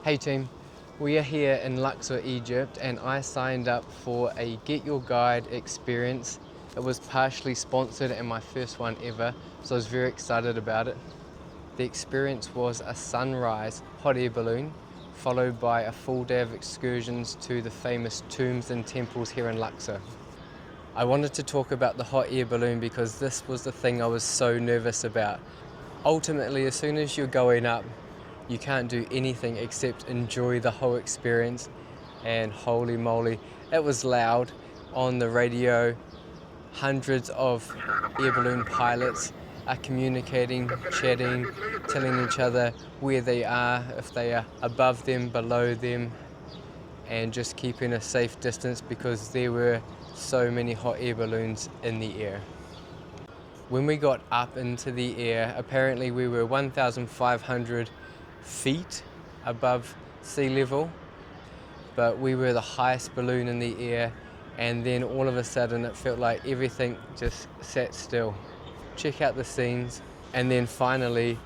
Hey team, we are here in Luxor, Egypt, and I signed up for a Get Your Guide experience. It was partially sponsored and my first one ever, so I was very excited about it. The experience was a sunrise hot air balloon, followed by a full day of excursions to the famous tombs and temples here in Luxor. I wanted to talk about the hot air balloon because this was the thing I was so nervous about. Ultimately, as soon as you're going up, you can't do anything except enjoy the whole experience, and holy moly, it was loud. On the radio, hundreds of air balloon pilots are communicating, chatting, telling each other where they are, if they are above them, below them, and just keeping a safe distance because there were so many hot air balloons in the air. When we got up into the air, apparently we were 1,500 feet above sea level, but we were the highest balloon in the air, and then all of a sudden it felt like everything just sat still. Check out the scenes, and then finally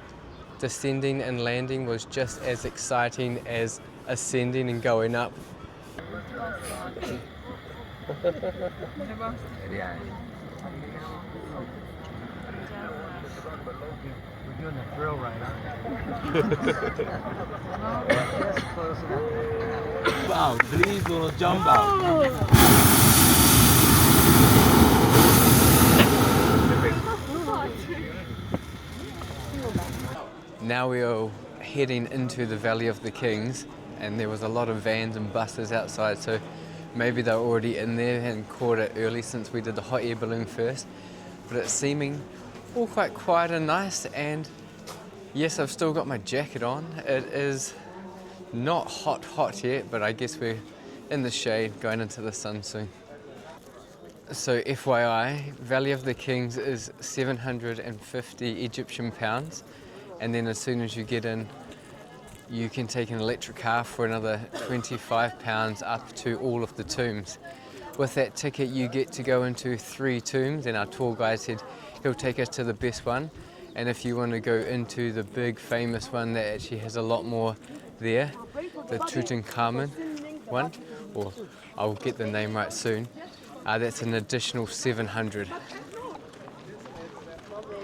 descending and landing was just as exciting as ascending and going up. We're doing a thrill ride, wow, please don't jump out. Now we are heading into the Valley of the Kings, and there was a lot of vans and buses outside, so maybe they're already in there and caught it early since we did the hot air balloon first. But it's seeming all quite quiet and nice, and yes, I've still got my jacket on. It is not hot yet, but I guess we're in the shade going into the sun soon. So FYI, Valley of the Kings is 750 Egyptian pounds, and then as soon as you get in, you can take an electric car for another 25 pounds up to all of the tombs. With that ticket, you get to go into 3 tombs, and our tour guide said he'll take us to the best one. And if you want to go into the big famous one that actually has a lot more there, the Tutankhamun one, or I'll get the name right soon, that's an additional 700.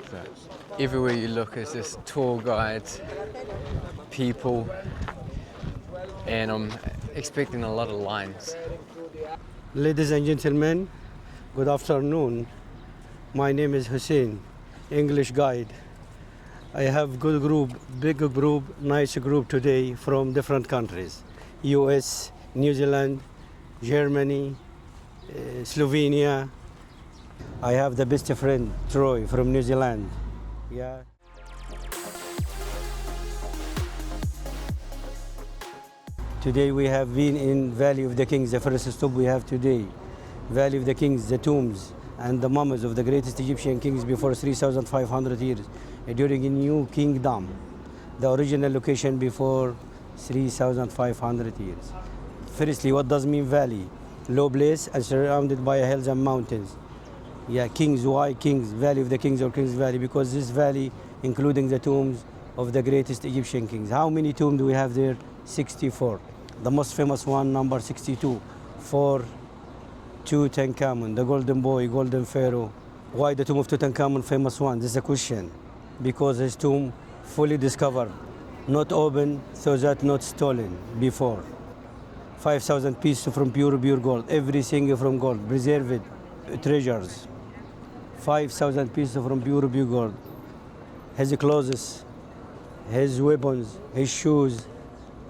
So everywhere you look is just tour guides, people, and I'm expecting a lot of lines. Ladies and gentlemen, good afternoon. My name is Hussein, English guide. I have good group, big group, nice group today from different countries. US, New Zealand, Germany, Slovenia. I have the best friend, Troy, from New Zealand. Yeah. Today we have been in Valley of the Kings, the first stop we have today. Valley of the Kings, the tombs and the mummies of the greatest Egyptian kings before 3,500 years during a new kingdom. The original location before 3,500 years. Firstly, what does mean valley? Low place and surrounded by hills and mountains. Yeah, kings, why kings? Valley of the Kings or Kings Valley? Because this valley, including the tombs of the greatest Egyptian kings. How many tombs do we have there? 64. The most famous one, number 62, for Tutankhamun, the golden boy, golden pharaoh. Why the tomb of Tutankhamun famous one? This is a question. Because his tomb fully discovered, not open, so that not stolen before. 5,000 pieces from pure gold, every single from gold, preserved treasures. 5,000 pieces from pure gold. His clothes, his weapons, his shoes,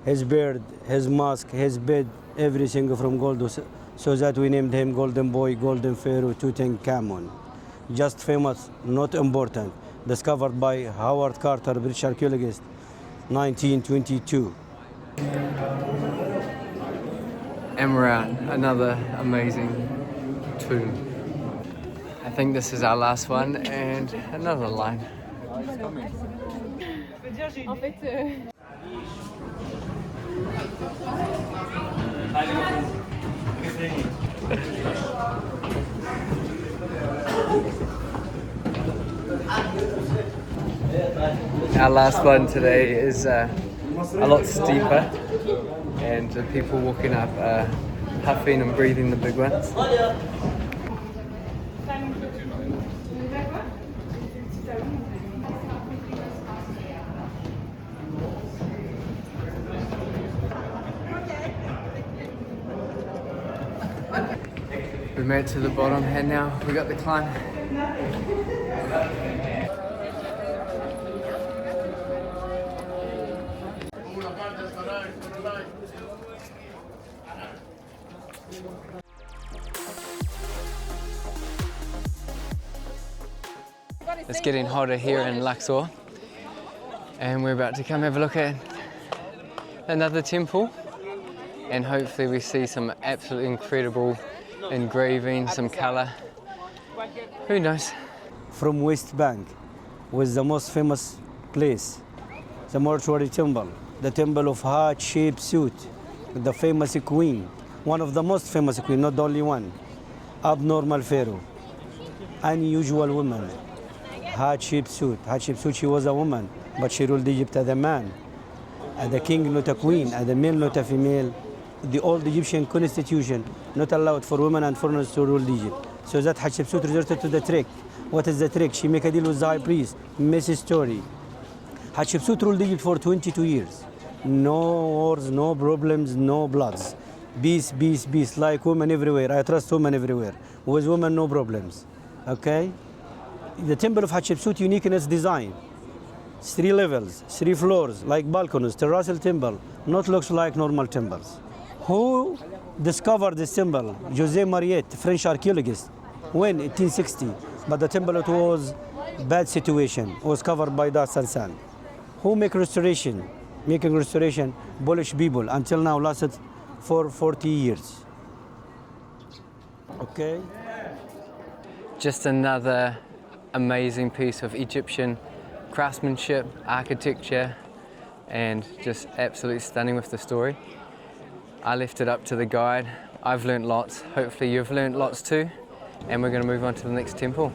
his beard, his mask, his bed, everything from gold. So that we named him Golden Boy, Golden Pharaoh, Tutankhamun. Just famous, not important. Discovered by Howard Carter, British archaeologist, 1922. And we're at another amazing tomb. I think this is our last one, and another line. Our last one today is a lot steeper. and the people walking up are puffing and breathing the big ones. We made it to the bottom and now we got the climb. It's getting hotter here in Luxor and we're about to come have a look at another temple and hopefully we see some absolutely incredible engraving, some colour. Who knows? From West Bank was the most famous place, the mortuary temple, the temple of heart-shaped suit, the famous queen, one of the most famous queen, not the only one, abnormal pharaoh, unusual woman, heart-shaped suit. Heart-shaped suit, she was a woman, but she ruled Egypt as a man, as a king, not a queen, as a male, not a female. The old Egyptian constitution not allowed for women and foreigners to rule Egypt. So that Hatshepsut resorted to the trick. What is the trick? She make a deal with the high priest. Messy story. Hatshepsut ruled Egypt for 22 years. No wars, no problems, no bloods. Peace, peace, peace. Like women everywhere. I trust women everywhere. With women, no problems. Okay? The temple of Hatshepsut unique in its design. 3 levels, 3 floors, like balconies, terracial temple, not looks like normal temples. Who discovered this temple? José Mariette, French archaeologist. When? 1860. But the temple it was bad situation. It was covered by dust and sand. Who make restoration? Making restoration, Polish people. Until now lasted for 40 years. Okay? Just another amazing piece of Egyptian craftsmanship, architecture, and just absolutely stunning with the story. I left it up to the guide. I've learnt lots. Hopefully you've learnt lots too. And we're going to move on to the next temple.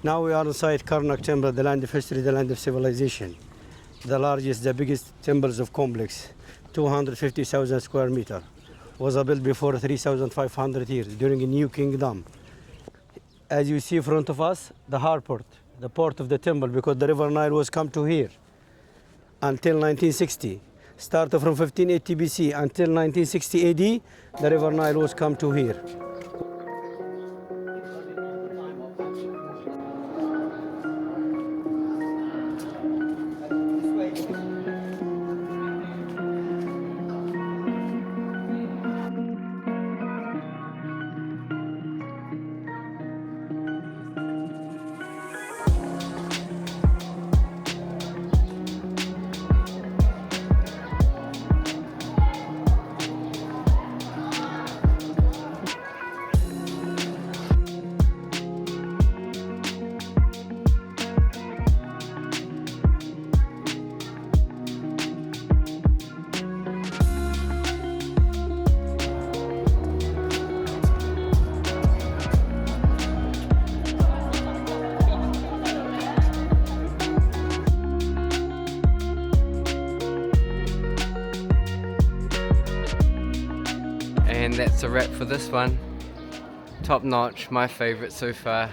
Now we are inside Karnak Temple, the land of history, the land of civilization. The largest, the biggest temples of complex, 250,000 square meter. Was built before 3,500 years during a new kingdom. As you see in front of us, the harport, the port of the temple, because the river Nile was come to here until 1960. Started from 1580 BC until 1960 AD, the river Nile was come to here. And that's a wrap for this one. Top notch, my favorite so far.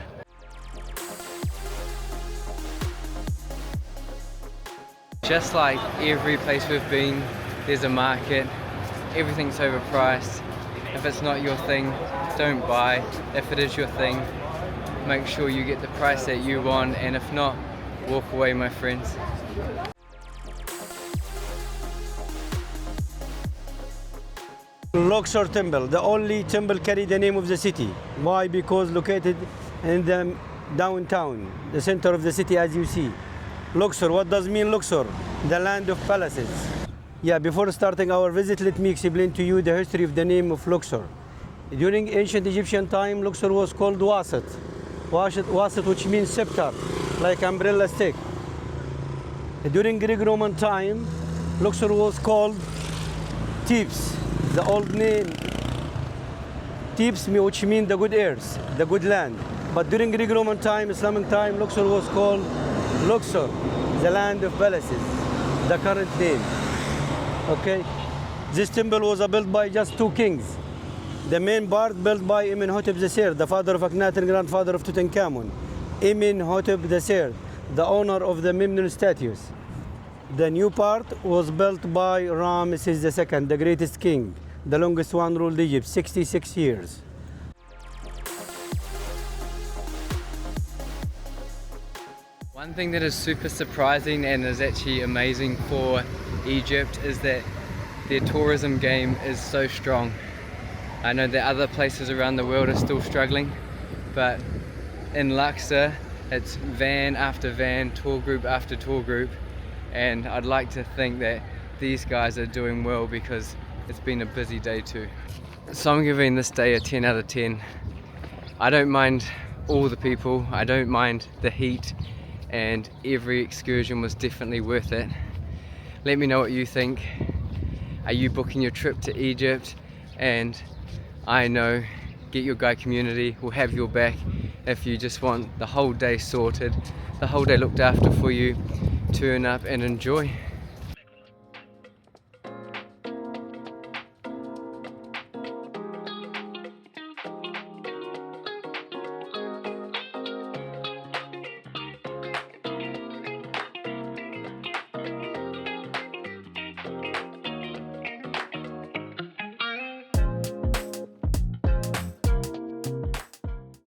Just like every place we've been, there's a market. Everything's overpriced. If it's not your thing, don't buy. If it is your thing, make sure you get the price that you want, and if not, walk away, my friends. Luxor Temple, the only temple carry the name of the city. Why? Because located in the downtown, the center of the city, as you see. Luxor, what does mean Luxor? The land of palaces. Yeah, before starting our visit, let me explain to you the history of the name of Luxor. During ancient Egyptian time, Luxor was called Wasit. wasit, which means scepter, like umbrella stick. During Greek-Roman time, Luxor was called Thebes. The old name Thebes, which means the good earth, the good land. But during Greek-Roman time, Islamic time, Luxor was called Luxor, the land of palaces, the current name. Okay, this temple was built by just two kings. The main part built by Amenhotep III, the father of Akhenaten, grandfather of Tutankhamun. Amenhotep III, the owner of the Memnon statues. The new part was built by Ramesses II, the greatest king. The longest one ruled Egypt, 66 years. One thing that is super surprising and is actually amazing for Egypt is that their tourism game is so strong. I know that other places around the world are still struggling, but in Luxor, it's van after van, tour group after tour group, and I'd like to think that these guys are doing well because it's been a busy day too. So I'm giving this day a 10 out of 10. I don't mind all the people, I don't mind the heat, and every excursion was definitely worth it. Let me know what you think. Are you booking your trip to Egypt? And I know Get Your Guide community will have your back if you just want the whole day sorted, the whole day looked after for you. Turn up and enjoy.